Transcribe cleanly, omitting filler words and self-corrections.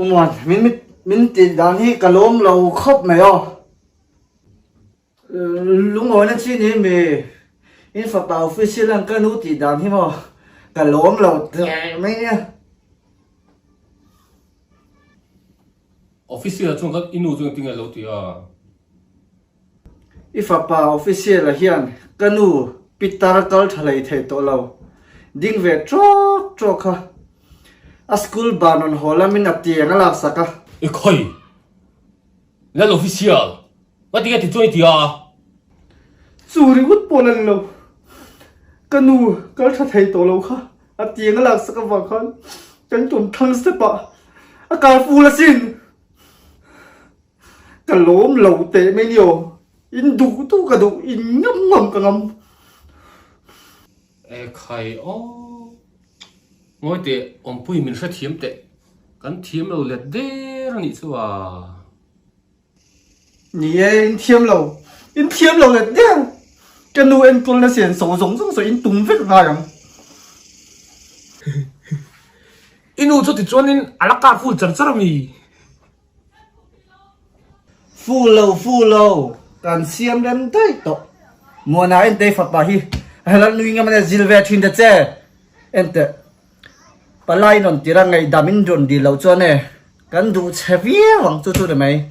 Phụ mòn mình tìm đàn hi cả lốm lầu khóc mày lúc ngồi nó chi ní mày in phật bảo phi xin làm cái nút tìm đàn hi mà cả lốm lầu mấy nha official chung các inu chung tiếng lâu thì in phật bảo official là hiền cái nút pitar kal thalai thei to lo ding ve trok trok ha a school banon hola min atia nga lak saka khơi là official what tiếng thì chung thì suri gut polan lo kanu kal tha thei to lo kha atia nga lak saka wa khan kan tum thang se pa a ka fu la sin ka lom lo te me nio in du tu ka du in ngam ngam ka ngam khơi ngồi để ông bùi mình sẽ thiếm tệ cắn thiếm lâu liệt đê rồi nhỉ chứ你in thiêm lầu là đeo cái nuôi em con là xiển sổ giống rồi in tung vết vào nhầm inu cho thì cho nên alaka full chân chân mi phu lâu cần xiêm đem tới to mùa nào em tây phật bà hi hay là nuôi ngắm là zil về thuyền đất xe em tây bà lai non tira ngày đam in dồn đi lâu cho nè cần đủ chế vía hoàng chú chú được mấy